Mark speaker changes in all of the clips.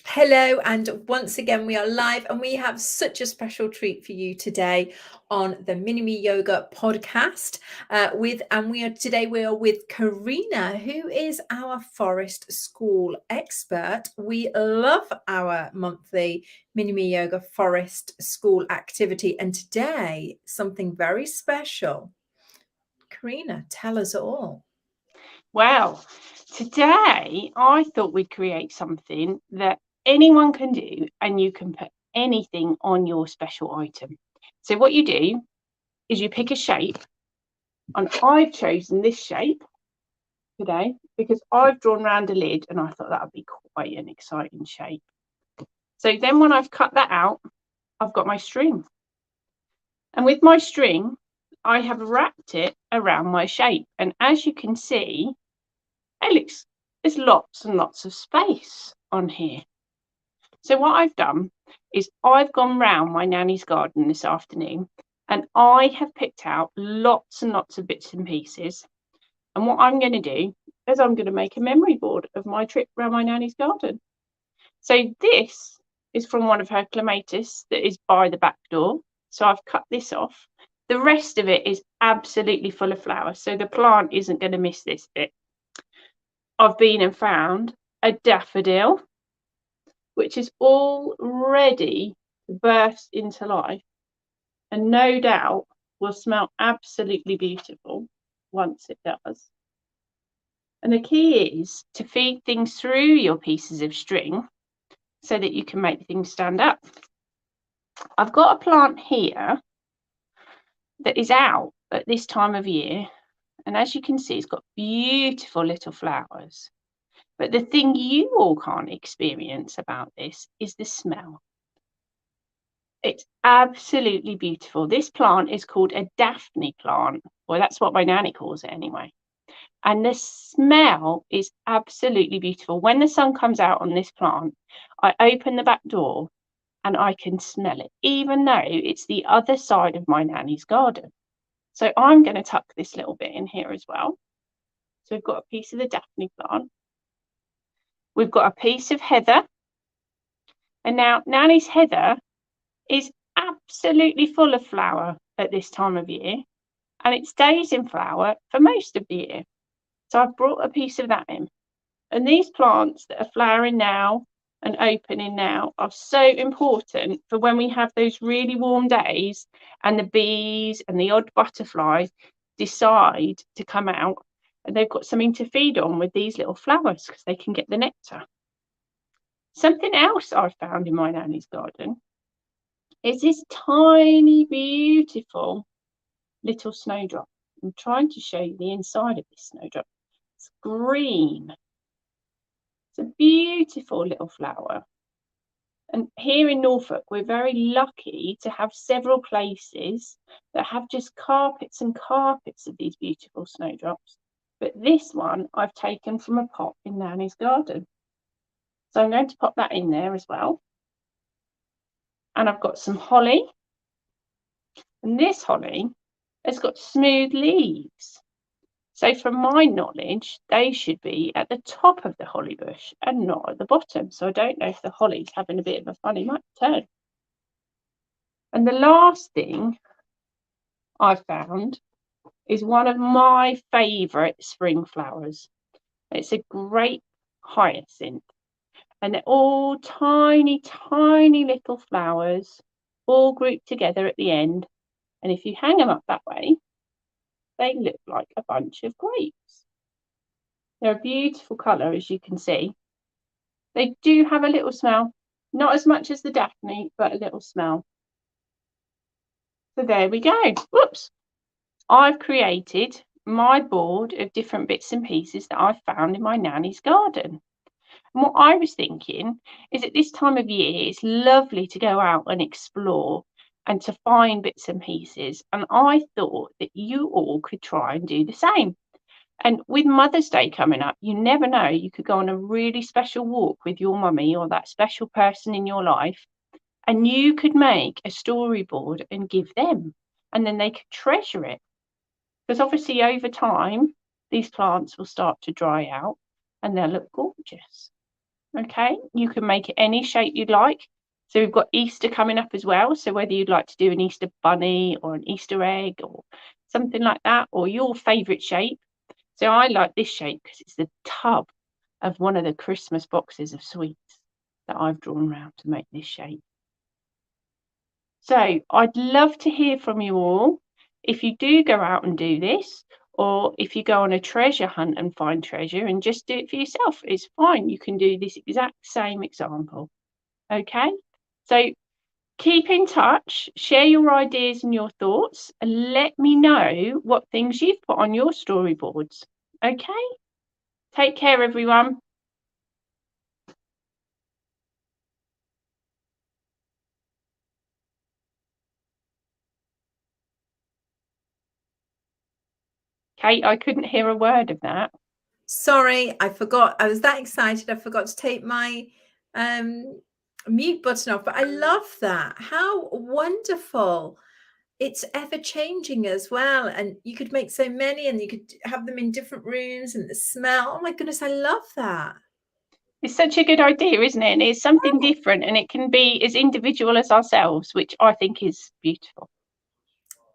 Speaker 1: Hello, and once again we are live, and we have such a special treat for you today on the Mini Me Yoga podcast. We are with Karina, who is our forest school expert. We love our monthly Mini Me Yoga forest school activity, and today something very special. Karina, tell us all.
Speaker 2: Well, today I thought we'd create something that anyone can do and you can put anything on your special item. So what you do is you pick a shape, and I've chosen this shape today because I've drawn around a lid and I thought that would be quite an exciting shape. So then when I've cut that out, I've got my string. And with my string, I have wrapped it around my shape. And as you can see, there's lots and lots of space on here. So what I've done is I've gone round my nanny's garden this afternoon and I have picked out lots and lots of bits and pieces. And what I'm going to do is I'm going to make a memory board of my trip around my nanny's garden. So this is from one of her clematis that is by the back door. So I've cut this off. The rest of it is absolutely full of flowers. So the plant isn't going to miss this bit. I've been and found a daffodil, which is already burst into life and no doubt will smell absolutely beautiful once it does. And the key is to feed things through your pieces of string so that you can make things stand up. I've got a plant here that is out at this time of year, and as you can see, it's got beautiful little flowers. But the thing you all can't experience about this is the smell. It's absolutely beautiful. This plant is called a Daphne plant. Well, that's what my nanny calls it anyway. And the smell is absolutely beautiful. When the sun comes out on this plant, I open the back door and I can smell it, even though it's the other side of my nanny's garden. So I'm going to tuck this little bit in here as well. So we've got a piece of the Daphne plant. We've got a piece of heather. And now nanny's heather is absolutely full of flower at this time of year, and it stays in flower for most of the year. So I've brought a piece of that in. And these plants that are flowering now and opening now are so important for when we have those really warm days and the bees and the odd butterfly decide to come out, and they've got something to feed on with these little flowers because they can get the nectar. Something else I found in my nanny's garden is this tiny, beautiful little snowdrop. I'm trying to show you the inside of this snowdrop. It's green. It's a beautiful little flower. And here in Norfolk, we're very lucky to have several places that have just carpets and carpets of these beautiful snowdrops. But this one I've taken from a pot in Nanny's garden. So I'm going to pop that in there as well. And I've got some holly. And this holly has got smooth leaves. So from my knowledge, they should be at the top of the holly bush and not at the bottom. So I don't know if the holly's having a bit of a funny turn. And the last thing I found is one of my favourite spring flowers. It's a grape hyacinth. And they're all tiny, tiny little flowers, all grouped together at the end. And if you hang them up that way, they look like a bunch of grapes. They're a beautiful colour, as you can see. They do have a little smell, not as much as the Daphne, but a little smell. So there we go. Whoops. I've created my board of different bits and pieces that I've found in my nanny's garden. And what I was thinking is at this time of year, it's lovely to go out and explore and to find bits and pieces. And I thought that you all could try and do the same. And with Mother's Day coming up, you never know, you could go on a really special walk with your mummy or that special person in your life, and you could make a storyboard and give them, and then they could treasure it. Because obviously over time, these plants will start to dry out and they'll look gorgeous. Okay, you can make it any shape you'd like. So we've got Easter coming up as well. So whether you'd like to do an Easter bunny or an Easter egg or something like that, or your favourite shape. So I like this shape because it's the tub of one of the Christmas boxes of sweets that I've drawn around to make this shape. So I'd love to hear from you all. If you do go out and do this, or if you go on a treasure hunt and find treasure and just do it for yourself, it's fine. You can do this exact same example. Okay, so keep in touch, share your ideas and your thoughts, and let me know what things you've put on your storyboards. Okay, take care, everyone. Kate, I couldn't hear a word of that.
Speaker 1: Sorry, I forgot. I was that excited. I forgot to take my mute button off. But I love that. How wonderful. It's ever changing as well. And you could make so many and you could have them in different rooms and the smell. Oh my goodness, I love that.
Speaker 2: It's such a good idea, isn't it? And it's something different and it can be as individual as ourselves, which I think is beautiful.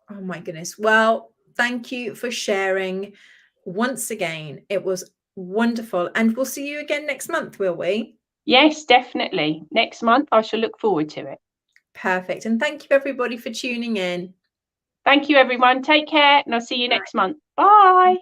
Speaker 1: Oh my goodness. Well, thank you for sharing once again. It was wonderful. And we'll see you again next month, will we?
Speaker 2: Yes, definitely. Next month, I shall look forward to it.
Speaker 1: Perfect. And thank you, everybody, for tuning in.
Speaker 2: Thank you, everyone. Take care, and I'll see you next month. Bye.